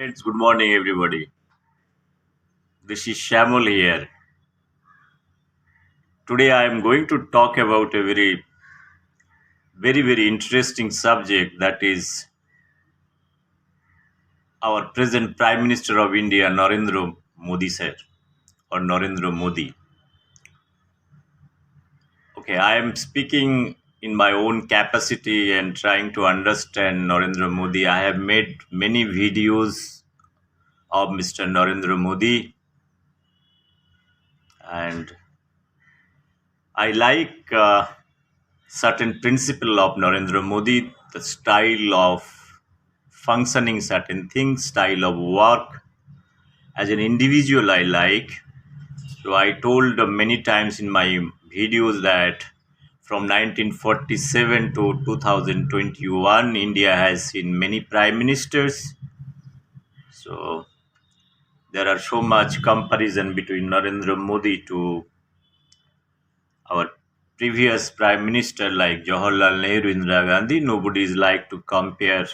Friends, good morning, everybody. This is Shamul here. Today, I am going to talk about a very interesting subject that is our present Prime Minister of India, Narendra Modi, sir, or Narendra Modi. Okay, I am speaking in my own capacity and trying to understand Narendra Modi. I have made many videos of Mr. Narendra Modi, and I like certain principle of Narendra Modi, the style of functioning certain things, style of work. As an individual, I like. So I told many times in my videos that from 1947 to 2021, India has seen many prime ministers. So there are so much comparison between Narendra Modi to our previous prime minister like Jawaharlal Nehru, Indira Gandhi. Nobody is like to compare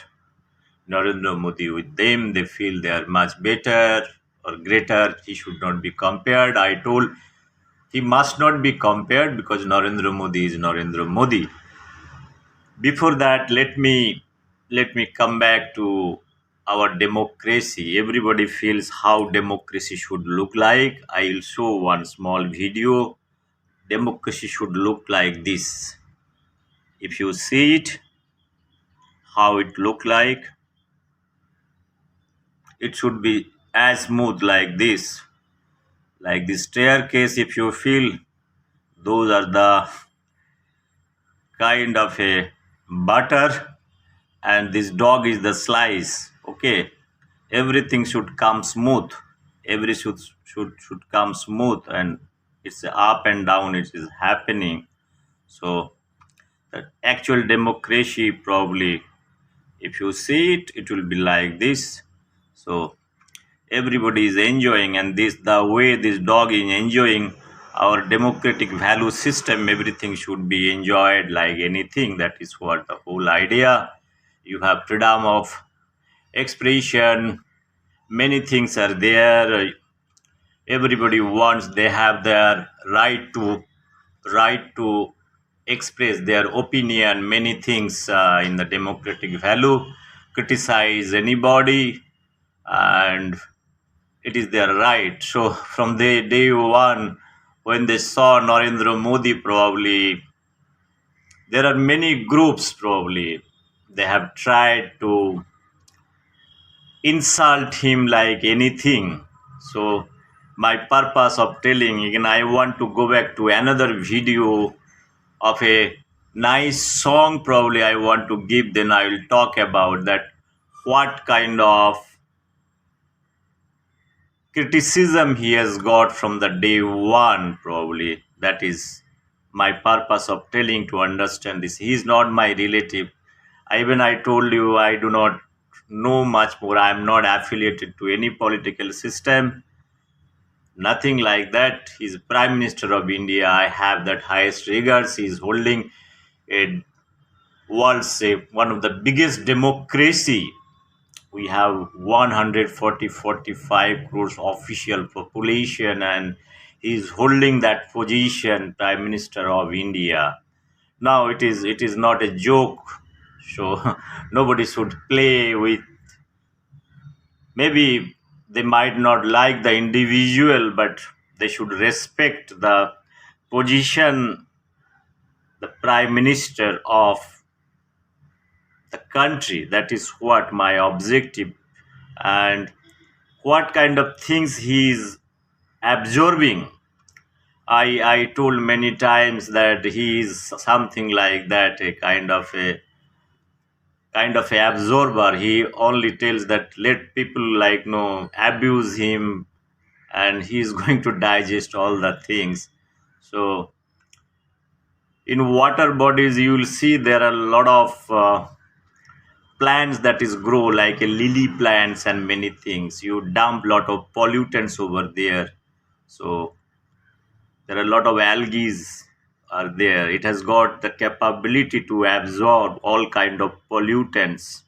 Narendra Modi with them. They feel they are much better or greater. He should not be compared. I told he must not be compared because Narendra Modi is Narendra Modi. Before that, let me come back to our democracy. Everybody feels how democracy should look like. I will show one small video. Democracy should look like this. If you see it, how it look like, it should be as smooth like this. Like the staircase, if you feel those are the kind of a butter, and this dog is the slice. Okay, everything should come smooth. Every should come smooth, and it's up and down. It is happening. So the actual democracy probably, if you see it, it will be like this. So everybody is enjoying, and this the way this dog is enjoying our democratic value system. Everything should be enjoyed like anything. That is what the whole idea. You have freedom of expression. Many things are there. Everybody wants, they have their right to express their opinion. Many things in the democratic value, criticize anybody, and it is their right. So from the day one, when they saw Narendra Modi, probably there are many groups. Probably they have tried to insult him like anything. So my purpose of telling again, I want to go back to another video of a nice song. Probably I want to give. Then I will talk about that. What kind of criticism he has got from the day one, probably that is my purpose of telling, to understand this. He is not my relative. Even I told you, I do not know much more. I am not affiliated to any political system, nothing like that. He's prime minister of India. I have that highest regards. He is holding a world's, say, one of the biggest democracy. We have 145 crores official population, and he's holding that position, prime minister of India. Now it is not a joke. So nobody should play with. Maybe they might not like the individual, but they should respect the position, the prime minister of the country. That is what my objective. And what kind of things he is absorbing. I told many times that he is something like that, a kind of a absorber. He only tells that let people like no abuse him, and he is going to digest all the things. So in water bodies, you will see there are a lot of plants that is grow like a lily plants and many things. You dump lot of pollutants over there. So there are a lot of algae are there. It has got the capability to absorb all kind of pollutants.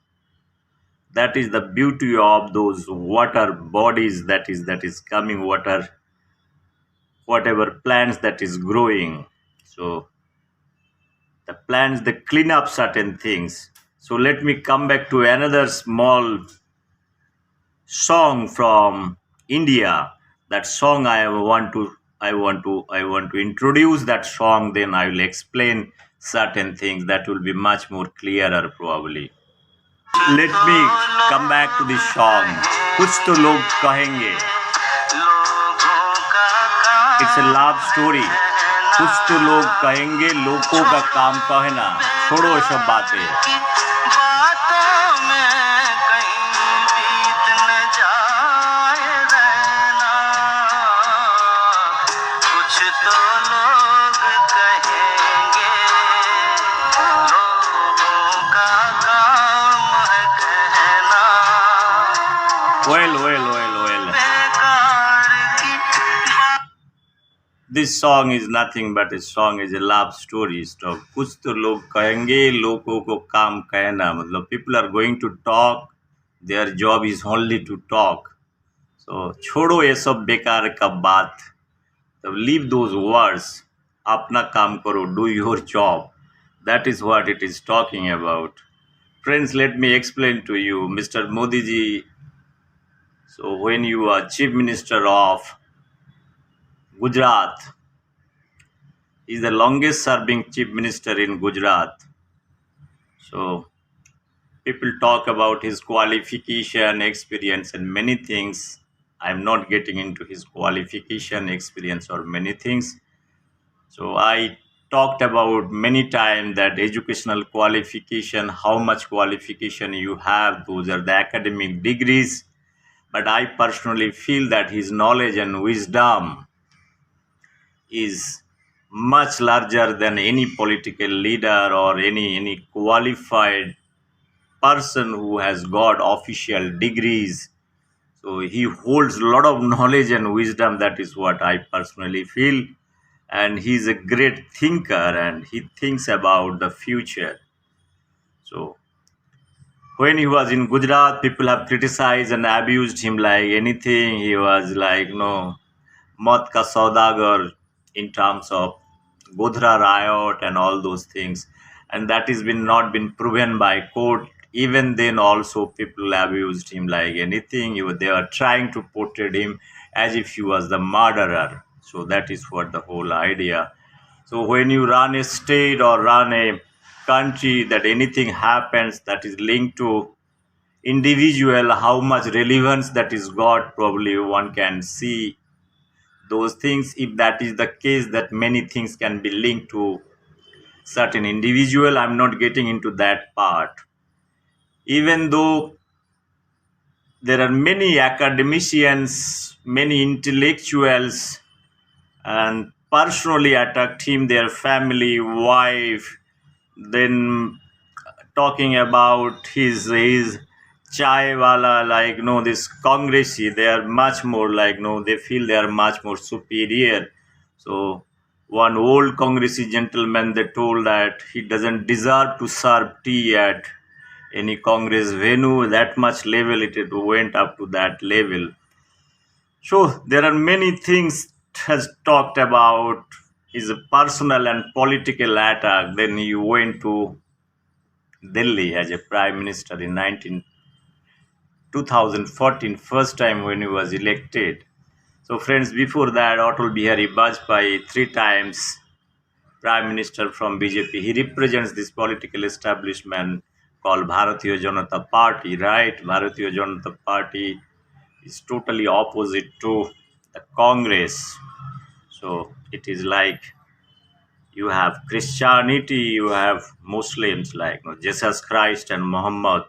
That is the beauty of those water bodies, that is coming water, whatever plants that is growing. So the plants, they clean up certain things. So let me come back to another small song from India. That song I want to introduce that song, then I will explain certain things that will be much more clearer probably. Let me come back to this song. कुछ तो लोग कहेंगे. It's a love story. कुछ तो लोग कहेंगे, लोगों का काम कहना. छोड़ो सब बातें. Well. This song is nothing but a song, is a love story. So कुछ तो लोग कहेंगे, लोगों को काम कहना. मतलब people are going to talk, their job is only to talk. So छोड़ो ये सब बेकार का बात. So leave those words. अपना काम करो, do your job. That is what it is talking about. Friends, let me explain to you, Mr. Modi ji. So when you are Chief Minister of Gujarat, he is the longest serving Chief Minister in Gujarat. So people talk about his qualification, experience, and many things. I'm not getting into his qualification, experience, or many things. So I talked about many times that educational qualification, how much qualification you have, those are the academic degrees. But I personally feel that his knowledge and wisdom is much larger than any political leader or any qualified person who has got official degrees. So he holds a lot of knowledge and wisdom. That is what I personally feel. And he's a great thinker and he thinks about the future. So when he was in Gujarat, people have criticized and abused him like anything. He was like, no, Mat ka Saudagar in terms of Godhra riot and all those things. And that has been not been proven by court. Even then also people abused him like anything. They were trying to portray him as if he was the murderer. So that is what the whole idea. So when you run a state or run a country, that anything happens that is linked to individual, how much relevance that is got, probably one can see those things. If that is the case, that many things can be linked to certain individual. I'm not getting into that part. Even though there are many academicians, many intellectuals, and personally attacked him, their family, wife, then talking about his chai wala, like no, this congressy, they are much more like no, they feel they are much more superior. So one old congressy gentleman, they told that he doesn't deserve to serve tea at any congress venue. That much level, it went up to that level. So there are many things has talked about his personal and political attack. Then he went to Delhi as a prime minister in 2014, first time when he was elected. So friends, before that, Atal Bihari Vajpayee, 3 times prime minister from BJP. He represents this political establishment called Bharatiya Janata Party, right? Bharatiya Janata Party is totally opposite to the Congress. So it is like you have Christianity, you have Muslims like Jesus Christ and Muhammad,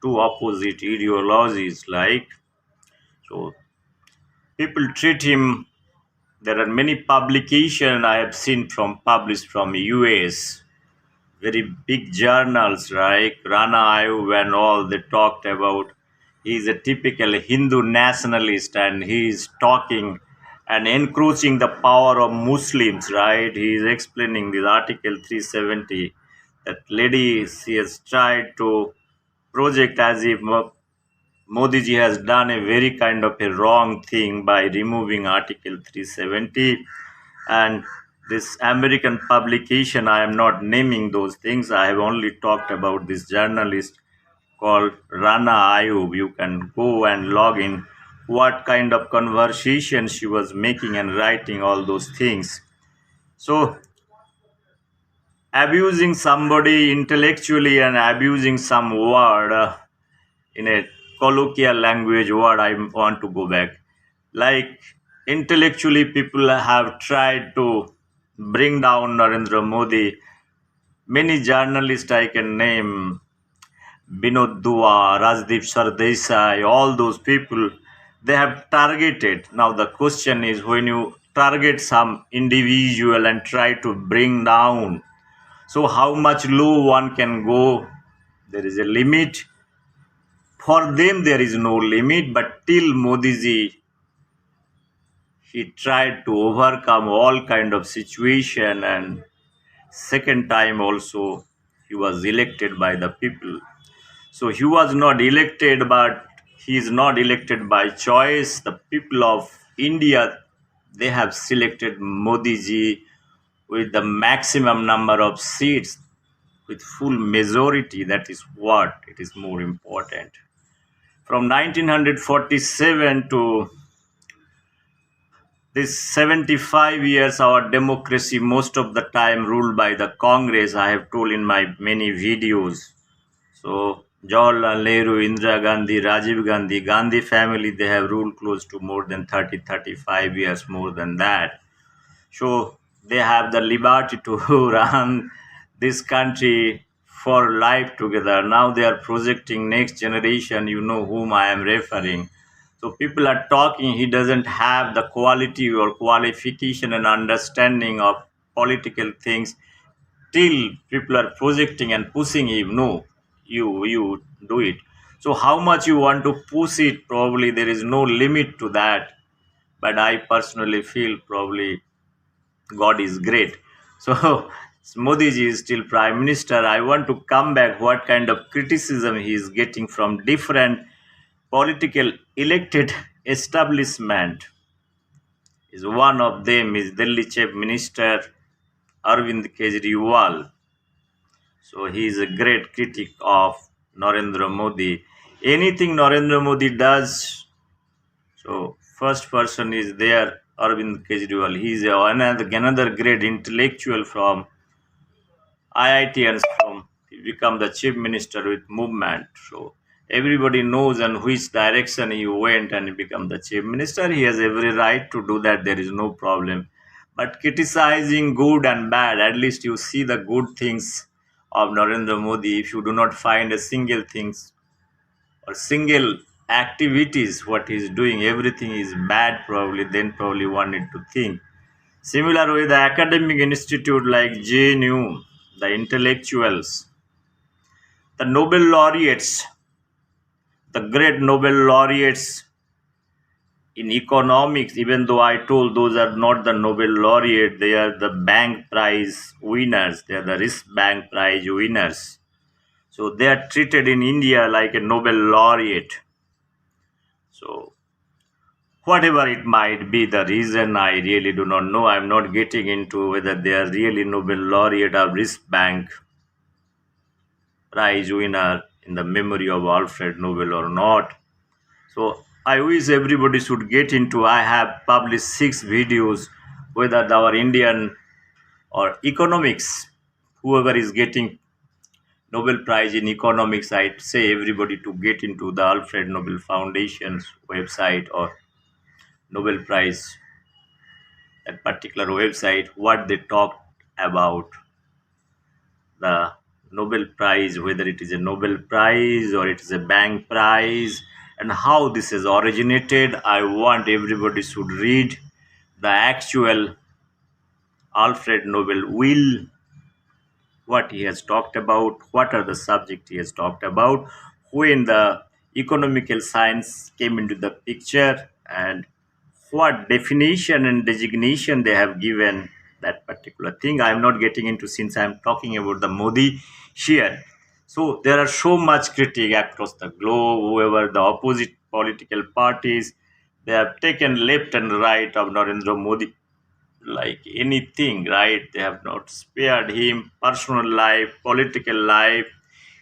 two opposite ideologies like. So people treat him. There are many publications I have seen from published from US, very big journals like Rana Ayub and all. They talked about he's a typical Hindu nationalist and he is talking and encroaching the power of Muslims, right? He is explaining this Article 370 that lady, she has tried to project as if Modi ji has done a very kind of a wrong thing by removing Article 370 and this American publication. I am not naming those things. I have only talked about this journalist called Rana Ayub. You can go and log in what kind of conversation she was making and writing all those things. So abusing somebody intellectually and abusing some word in a colloquial language word, I want to go back. Like intellectually, people have tried to bring down Narendra Modi. Many journalists I can name, Binod Dua, Rajdeep Sardesai, all those people, they have targeted. Now the question is, when you target some individual and try to bring down, so how much low one can go? There is a limit. For them, there is no limit, but till Modi ji, he tried to overcome all kind of situation, and second time also he was elected by the people. So he was not elected, but he is not elected by choice. The people of India, they have selected Modi ji with the maximum number of seats, with full majority. That is what it is more important. From 1947 to this 75 years, our democracy most of the time ruled by the Congress. I have told in my many videos. So Jawaharlal Nehru, Indira Gandhi, Rajiv Gandhi, Gandhi family, they have ruled close to more than 30, 35 years, more than that. So they have the liberty to run this country for life together. Now they are projecting next generation, you know whom I am referring. So people are talking, he doesn't have the quality or qualification and understanding of political things. Till people are projecting and pushing him, no, you do it. So how much you want to push it, probably there is no limit to that. But I personally feel probably God is great. So Modi ji is still prime minister. I want to come back what kind of criticism he is getting from different political elected establishment. Is one of them is Delhi Chief Minister Arvind Kejriwal. So he is a great critic of Narendra Modi. Anything Narendra Modi does, so first person is there, Arvind Kejriwal. He is another great intellectual from IIT and from he become the chief minister with movement. So everybody knows in which direction he went and he become the chief minister. He has every right to do that. There is no problem. But criticizing good and bad, at least you see the good things of Narendra Modi. If you do not find a single things or single activities what he is doing, everything is bad probably, then probably one need to think. Similar with the academic institute like JNU, the intellectuals, the Nobel laureates, the great Nobel laureates in economics, even though I told those are not the Nobel laureate, they are the bank prize winners, they are the risk bank prize winners. So they are treated in India like a Nobel laureate. So whatever it might be the reason, I really do not know. I'm not getting into whether they are really Nobel laureate or risk bank prize winner in the memory of Alfred Nobel or not. So I wish everybody should get into. I have published 6 videos whether our Indian or economics, whoever is getting Nobel Prize in economics, I'd say everybody to get into the Alfred Nobel Foundation's website or Nobel Prize, that particular website, what they talked about the Nobel Prize, whether it is a Nobel Prize or it is a bank prize, and how this has originated. I want everybody should read the actual Alfred Nobel will, what he has talked about, what are the subject he has talked about, when the economical science came into the picture, and what definition and designation they have given that particular thing. I am not getting into, since I am talking about the Modi here. So there are so much critique across the globe. Whoever the opposite political parties, they have taken left and right of Narendra Modi like anything, right? They have not spared him personal life, political life,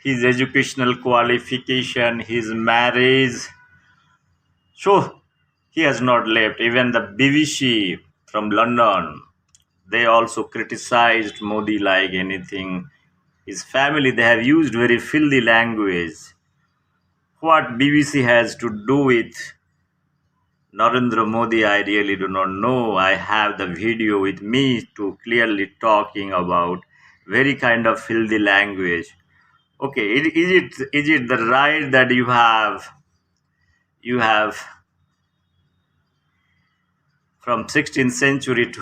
his educational qualification, his marriage. So he has not left. Even the BBC from London, they also criticized Modi like anything. His family, they have used very filthy language. What BBC has to do with Narendra Modi, I really do not know. I have the video with me to clearly talking about very kind of filthy language. Okay, is it the right that you have from 16th century to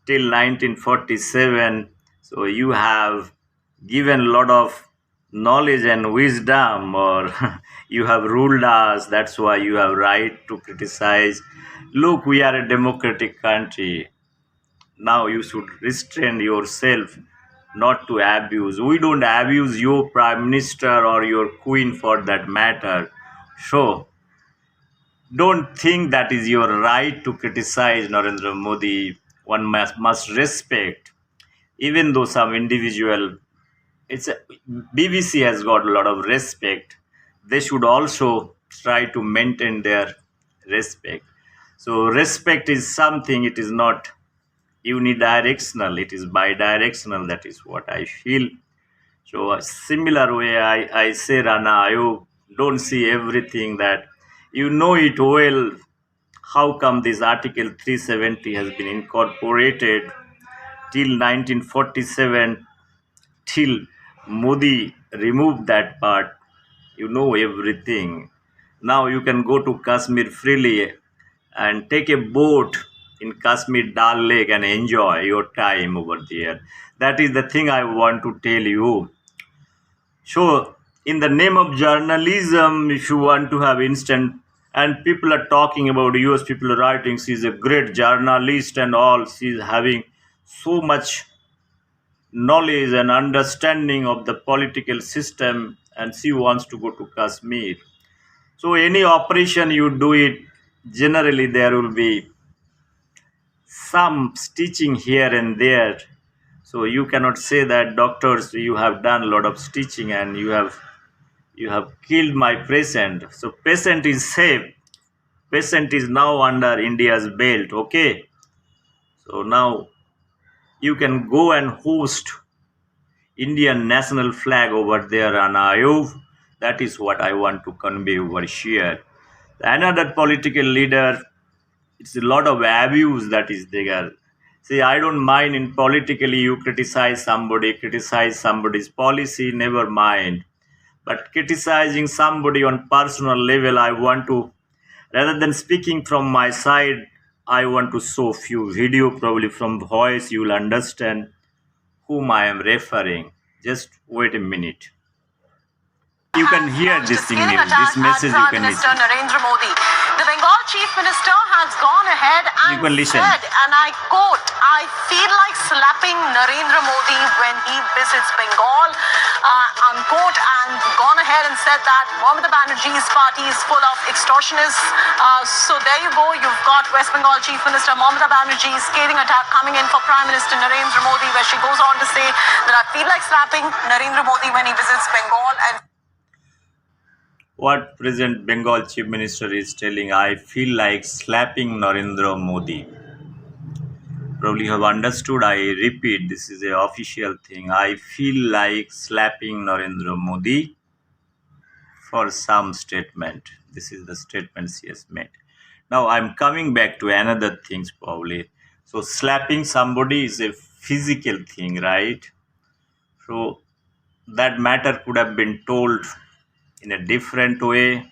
till 1947, so you have given a lot of knowledge and wisdom, or you have ruled us, that's why you have right to criticize. Look, we are a democratic country. Now you should restrain yourself not to abuse. We don't abuse your prime minister or your queen for that matter. So don't think that is your right to criticize Narendra Modi. One must respect, even though some individual, it's a, BBC has got a lot of respect. They should also try to maintain their respect. So respect is something. It is not unidirectional. It is bidirectional. That is what I feel. So a similar way, I say, Rana, you don't see everything that you know it well. How come this Article 370 has been incorporated till 1947, till Modi removed that part? You know everything. Now you can go to Kashmir freely and take a boat in Kashmir Dal Lake and enjoy your time over there. That is the thing I want to tell you. So, in the name of journalism, if you want to have instant, and people are talking about US people are writing, she's a great journalist and all, she's having so much knowledge and understanding of the political system, and she wants to go to Kashmir. So, any operation you do it, generally there will be some stitching here and there. So you cannot say that doctors you have done a lot of stitching and you have killed my patient. So patient is safe. Patient is now under India's belt. Okay. So now you can go and host Indian national flag over there on Ayuv. That is what I want to convey over here. Another political leader, it's a lot of abuse that is there. See, I don't mind in politically you criticize somebody's policy, never mind. But criticizing somebody on personal level, I want to, rather than speaking from my side, I want to show few video, probably from voice, you will understand whom I am referring. Just wait a minute. You can hear this thing, this message you can Minister listen. Narendra Modi. The Bengal Chief Minister has gone ahead and You can listen. said, and I quote, I feel like slapping Narendra Modi when he visits Bengal, unquote, and gone ahead and said that Mamata Banerjee's party is full of extortionists. So there you go, you've got West Bengal Chief Minister Mamata Banerjee's scathing attack coming in for Prime Minister Narendra Modi, where she goes on to say that I feel like slapping Narendra Modi when he visits Bengal. And What President Bengal Chief Minister is telling, I feel like slapping Narendra Modi. Probably you have understood, I repeat, this is a official thing. I feel like slapping Narendra Modi for some statement. This is the statement she has made. Now I'm coming back to another things probably. So slapping somebody is a physical thing, right? So that matter could have been told in a different way,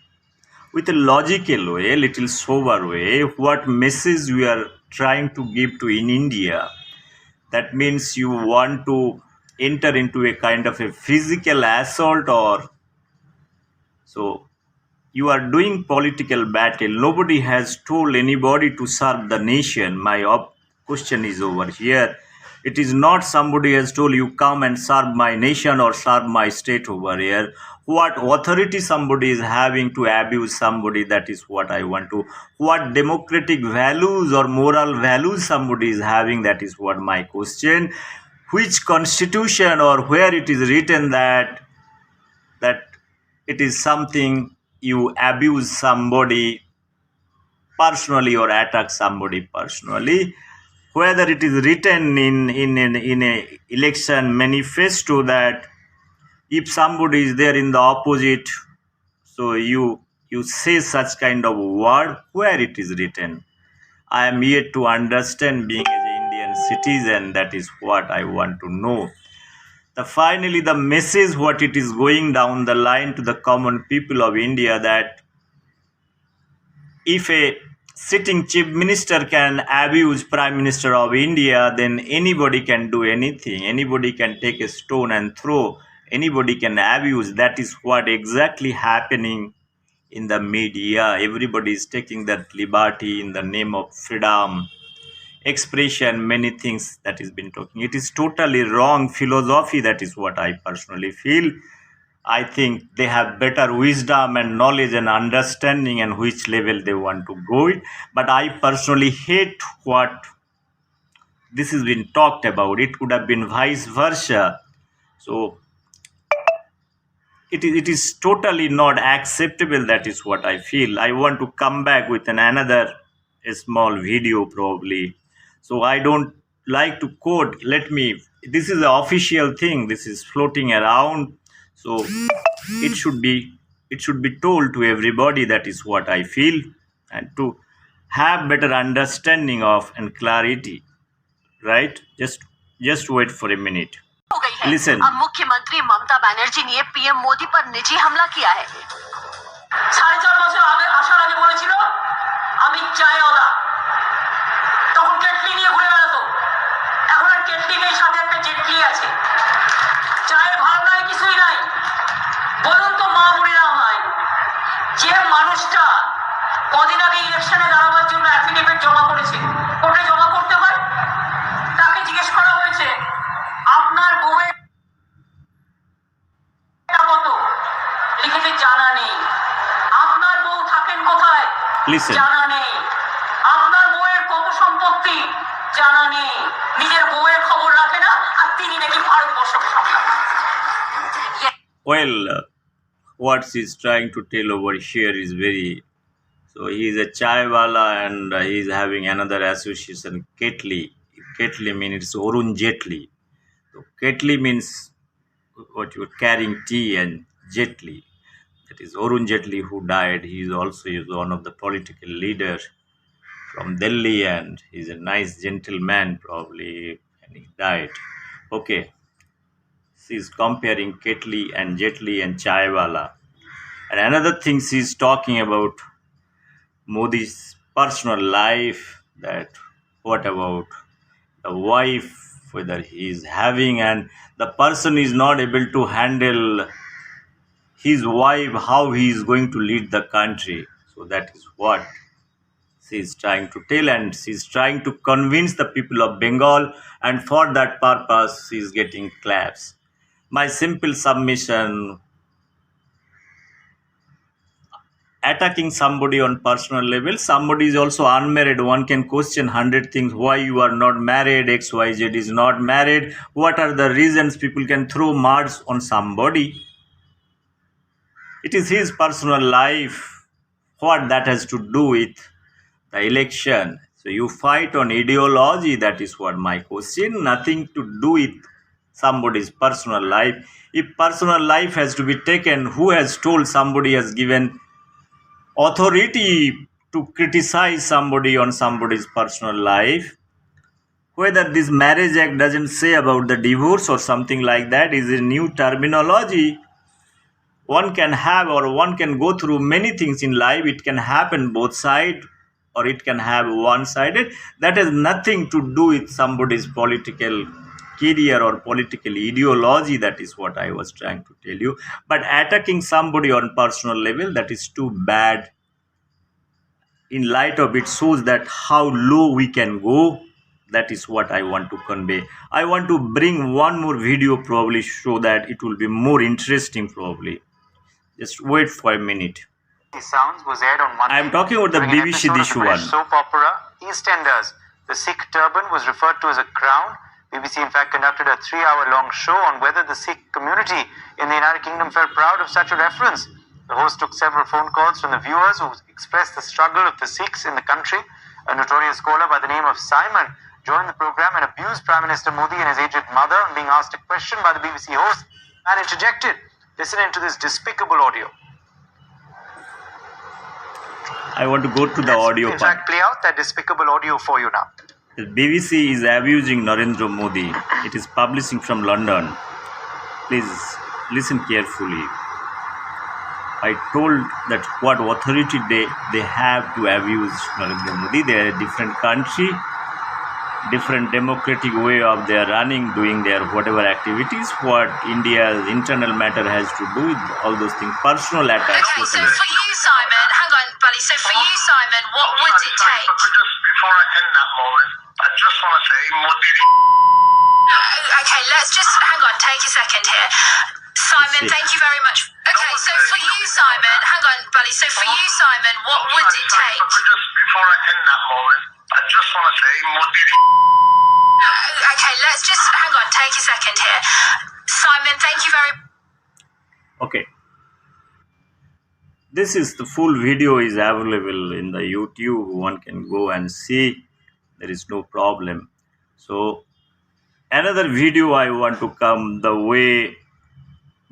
with a logical way, a little sober way, what message we are trying to give to in India. That means you want to enter into a kind of a physical assault, or so you are doing political battle. Nobody has told anybody to serve the nation. My question is over here. It is not somebody has told you come and serve my nation or serve my state over here. What authority somebody is having to abuse somebody, that is what I want to. What democratic values or moral values somebody is having, that is what my question. Which constitution or where it is written that it is something you abuse somebody personally or attack somebody personally, whether it is written in a election manifesto that if somebody is there in the opposite, so you say such kind of word, where it is written. I am yet to understand, being as an Indian citizen, that is what I want to know. Finally, the message what it is going down the line to the common people of India, that if a sitting chief minister can abuse prime minister of India, then anybody can do anything. Anybody can take a stone and throw. Anybody can abuse. That is what exactly happening in the media. Everybody is taking that liberty in the name of freedom, expression, many things that is been talking. It is totally wrong philosophy. That is what I personally feel. I think they have better wisdom and knowledge and understanding and which level they want to go it. But I personally hate what this has been talked about. It could have been vice versa. So it is totally not acceptable. That is what I feel. I want to come back with another a small video probably. So I don't like to quote. This is the official thing. This is floating around. So it should be told to everybody. That is what I feel, and to have better understanding of and clarity, right? Just wait for a minute. हो गई है। Listen. अब मुख्यमंत्री ममता बनर्जी ने PM Modi पर निजी हमला किया है। 4.5 বছর আগে আসার আগে বলেছিল আমি চায়ওয়ালা, তখন কেটলি নিয়ে ঘুরে বেড়াতো। এখন আর কেটলি নেই, সাথে একটা জেটলি আছে। চায়ের ভাবনায় কিছুই নাই। বলুন তো মা বোনেরা আমায়, যে মানুষটা কদিন আগে ইলেকশনে দাঁড়াবার জন্য অ্যাফিডেভিট জমা করেছে, কোর্টে জমা করতে হয়, তাকে জিজ্ঞেস করা হয়েছে আপনার বউয়ের কত, লিখেছে জানা নেই। আপনার বউ থাকেন কোথায়, Listen. জানা নেই। আপনার বউয়ের কত সম্পত্তি, জানা নেই। নিজের বউয়ের খবর রাখে না, আর তিনি নাকি ভারতবর্ষকে সামলান। Well, what she's trying to tell over here is very. So he is a chaiwala and he is having another association, Ketli. Ketli means it's Orun Jetli. So Ketli means what you're carrying tea, and Jetli, that is Orun Jetli, who died. He is also one of the political leaders from Delhi, and he's a nice gentleman probably, and he died. Okay. She's comparing Ketli and Jetli and Chaiwala. And another thing she's talking about Modi's personal life, that what about the wife, whether he is having, and the person is not able to handle his wife, how he is going to lead the country. So that is what she is trying to tell, and she is trying to convince the people of Bengal, and for that purpose she is getting claps. My simple submission: attacking somebody on personal level, somebody is also unmarried, one can question 100 things. Why you are not married, XYZ is not married, what are the reasons? People can throw mud on somebody. It is his personal life. What that has to do with the election? So you fight on ideology. That is what my question. Nothing to do with somebody's personal life. If personal life has to be taken, who has told somebody has given authority to criticize somebody on somebody's personal life? Whether this marriage act doesn't say about the divorce or something like that is a new terminology. One can have, or one can go through many things in life. It can happen both sides, or it can have one-sided. That has nothing to do with somebody's political career or political ideology. That is what I was trying to tell you. But attacking somebody on personal level, that is too bad. In light of it, shows that how low we can go, That is what I want to convey. I want to bring one more video, probably show that it will be more interesting, probably. Just wait for a minute. Sounds was aired on Monday. I am talking about the during an BBC episode of Dish the British one. soap opera EastEnders. The Sikh turban was referred to as a crown. BBC, in fact, conducted a 3-hour-long show on whether the Sikh community in the United Kingdom felt proud of such a reference. The host took several phone calls from the viewers who expressed the struggle of the Sikhs in the country. A notorious caller by the name of Simon joined the program and abused Prime Minister Modi and his aged mother on being asked a question by the BBC host and interjected. Listen into this despicable audio. I want to go to the audio In part. fact, play out that despicable audio for you now. The BBC is abusing Narendra Modi. It is publishing from London. Please listen carefully. I told that what authority they have to abuse Narendra Modi. They are a different country, different democratic way of their running, doing their whatever activities. What India's internal matter has to do with all those things, personal attacks. Okay, so for you, Simon, hang on, buddy. So for you, Simon, what would it take? Just before I end that moment, I just want to say, Modi. Okay, let's just hang on. Take a second here, Simon. Thank you very much. Okay, so for you, Simon, hang on, buddy. So for you, Simon, what would it take? Just before I end that moment, I just want to say, Modi. Okay, let's just hang on. Take a second here, Simon. Thank you very. Okay. This is the full video is available in the YouTube. One can go and see. There is no problem. So another video I want to come the way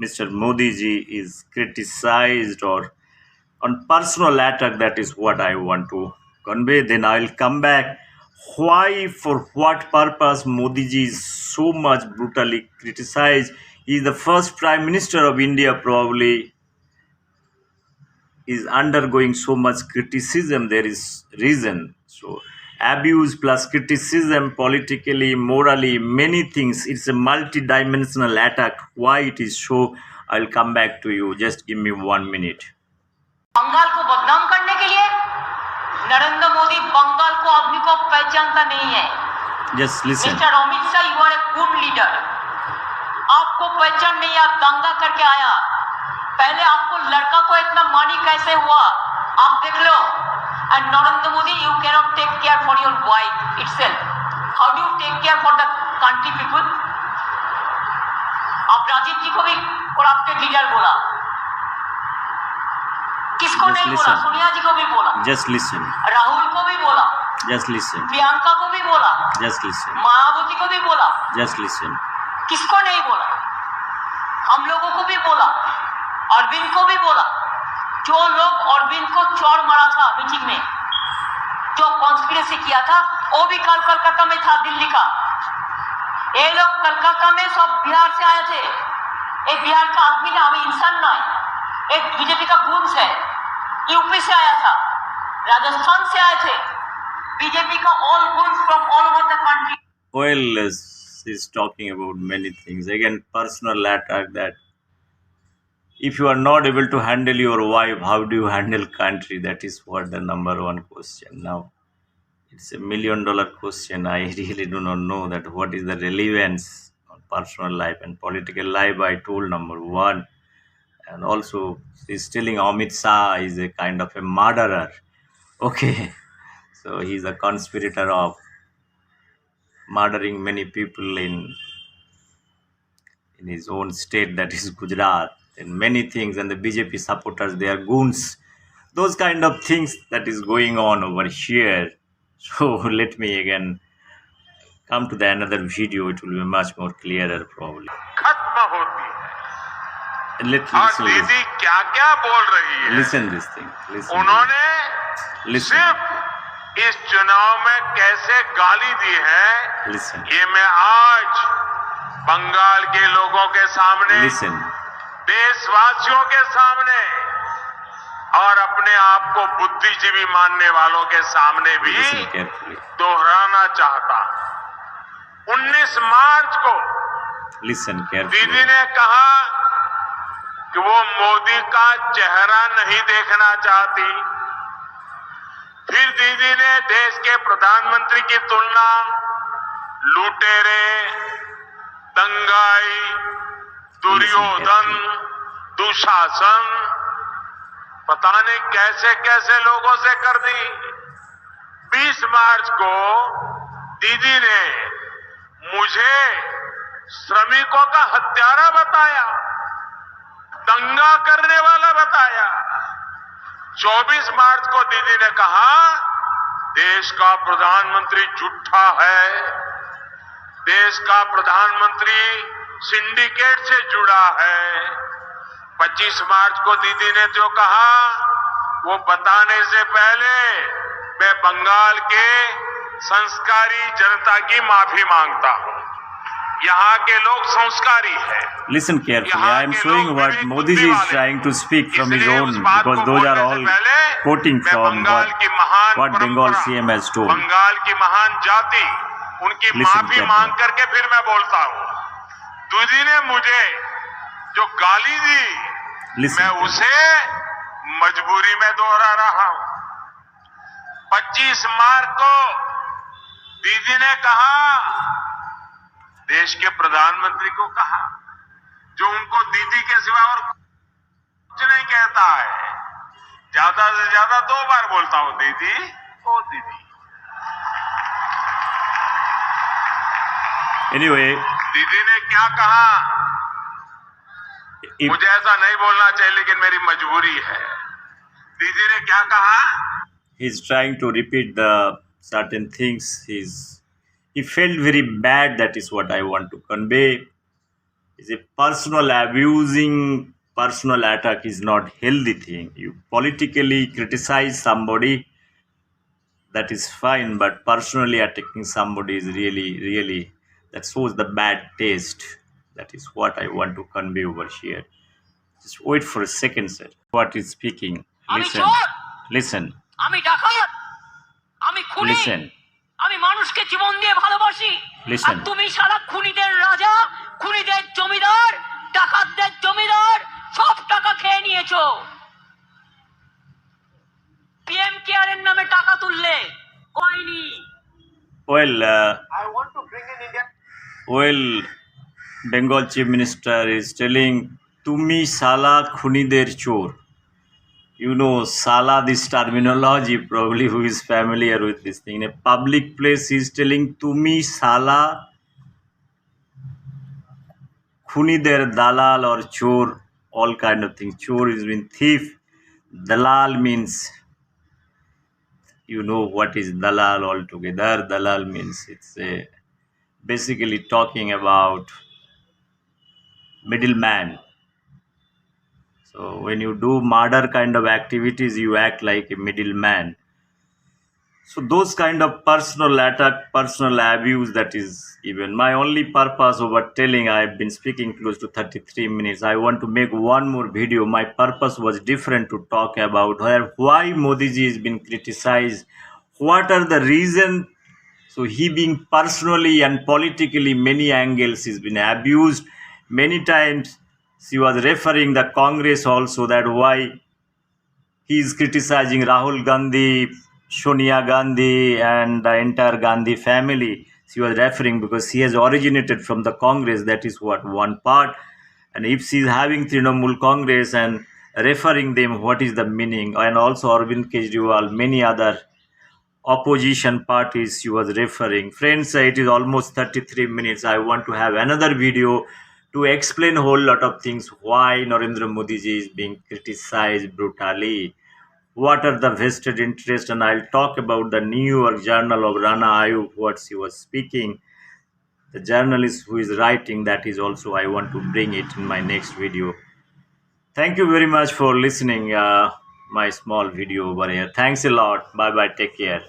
Mr. Modi ji is criticized or on personal attack. That is what I want to convey. Then I will come back. Why, for what purpose Modi ji is so much brutally criticized? He is the first Prime Minister of India, probably is undergoing so much criticism. There is reason. So abuse plus criticism, politically, morally, many things. It's a multi-dimensional attack. Why it is so? I'll come back to you. Just give me 1 minute. Bengal को बदनाम करने के लिए नरेंद्र मोदी बंगाल को आदमी को पहचानता नहीं है. Just listen. Mister Amit Shah, you are a good leader. आपको पहचान नहीं, आप दंगा करके आया. पहले आपको लड़का को इतना मानी कैसे हुआ आप देख लो. And Narendra Modi, you can not take care for your wife itself. How do you take care for the country people? आप राजीव जी को भी करप्टेड लीडर बोला. किसको Just नहीं बोला? listen. सोनिया जी को भी बोला, Just listen. राहुल को भी बोला, Just listen. प्रियंका को भी बोला, Just listen. मायावती को भी बोला. Just listen. किसको नहीं बोला? हम लोगों को भी बोला, अरविंद को भी बोला. जो लोग अरविंद को चोर मारा था मीटिंग में, जो कॉन्स्पिरेसी किया था, वो भी कल कलकत्ता में था, दिल्ली का. ये लोग कलकत्ता में सब बिहार से आए थे. एक बिहार का आदमी ना, हमें इंसान ना है. एक बीजेपी का गुंज है, यूपी से आया था, राजस्थान से आए थे. बीजेपी का all Gunj from all over the country. Well, is talking about many things. Again, personal attack that if you are not able to handle your wife, how do you handle country? That is what the number one question. Now, it's $1 million question. I really do not know that what is the relevance of personal life and political life. I told number one. And also, he's telling Amit Shah is a kind of a murderer. Okay. So he's a conspirator of murdering many people in his own state, that is Gujarat, and many things. And the BJP supporters, they are goons. Those kind of things that is going on over here. So let me again come to the another video. It will be much more clearer probably. खत्म होती है. Let और listen, दीदी क्या क्या बोल रही है. listen this thing. Listen. उन्होंने Listen. सिर्फ इस चुनाव में कैसे गाली दी है, Listen. ये मैं आज बंगाल के लोगों के सामने, Listen. देशवासियों के सामने और अपने आप को बुद्धिजीवी मानने वालों के सामने भी Listen carefully. दोहराना चाहता. 19 मार्च को Listen दीदी carefully. ने कहा कि वो मोदी का चेहरा नहीं देखना चाहती. फिर दीदी ने देश के प्रधानमंत्री की तुलना लुटेरे, दंगाई, दुर्योधन, दुशासन, पता नहीं कैसे कैसे लोगों से कर दी। 20 मार्च को दीदी ने मुझे श्रमिकों का हत्यारा बताया, दंगा करने वाला बताया। 24 मार्च को दीदी ने कहा देश का प्रधानमंत्री झूठा है, देश का प्रधानमंत्री सिंडिकेट से जुड़ा है। 25 मार्च को दीदी ने जो कहा वो बताने से पहले मैं बंगाल के संस्कारी जनता की माफी मांगता हूं। यहाँ के लोग संस्कारी हैं। Listen carefully. I am showing what Modi ji is trying to speak from his own, because those are all quoting from what Bengal CM has told. Bengal की महान जाति, उनकी माफी मांग करके फिर मैं बोलता हूँ। दीदी ने मुझे जो गाली दी, मैं उसे मजबूरी में दोहरा रहा हूँ। 25 मार्च को दीदी ने कहा, देश के प्रधानमंत्री को कहा, जो उनको दीदी के सिवा और कुछ नहीं कहता है। ज्यादा से ज्यादा 2 बार बोलता हूं, दीदी, ओ दीदी। Anyway, दीदी ने क्या कहा, मुझे ऐसा नहीं बोलना चाहिए, लेकिन मेरी मजबूरी है। दीदी ने क्या कहा? he's trying to repeat the certain things. He felt very bad. That is what I want to convey. Is a personal abusing, personal attack is not healthy thing. You politically criticize somebody, that is fine, but personally attacking somebody is really that shows the bad taste. That is what I want to convey over here. Just wait for a second, sir. What is speaking? Listen. আমি ডাকাত, আমি খুনি, Listen. আমি মানুষকে জীবন দিয়ে ভালোবাসি। Listen. আর তুমি সারা খুনিদের রাজা, খুনিদের জমিদার, ডাকাতদের জমিদার, সব টাকা খেয়ে নিয়েছো। পিএম কেয়ারের নামে টাকা তুললে হয়নি। Well, Bengal Chief Minister is telling, "Tumi sala khunider chor." You know, sala, this terminology, probably who is familiar with this thing. In a public place, he is telling, "Tumi sala khunider dalal or chor," all kind of things. Chor is mean thief. Dalal means, you know what is dalal altogether. Dalal means it's basically talking about middleman. So when you do murder kind of activities, you act like a middleman. So those kind of personal attack, personal abuse, that is even my only purpose over telling. I have been speaking close to 33 minutes. I want to make one more video. My purpose was different, to talk about why Modi ji has been criticized. What are the reasons? So he being personally and politically many angles, he's been abused many times. She was referring the Congress also, that why he is criticizing Rahul Gandhi, Sonia Gandhi and the entire Gandhi family. She was referring because she has originated from the Congress. That is what one part. And if she is having Trinamool Congress and referring them, what is the meaning? And also Arvind Kejriwal, many other opposition parties she was referring. Friends, it is almost 33 minutes. I want to have another video to explain a whole lot of things, why Narendra Modi ji is being criticized brutally, what are the vested interests, and I'll talk about the New York Journal of Rana Ayub, what she was speaking. The journalist who is writing, that is also I want to bring it in my next video. Thank you very much for listening my small video over here. Thanks a lot. Bye bye. Take care.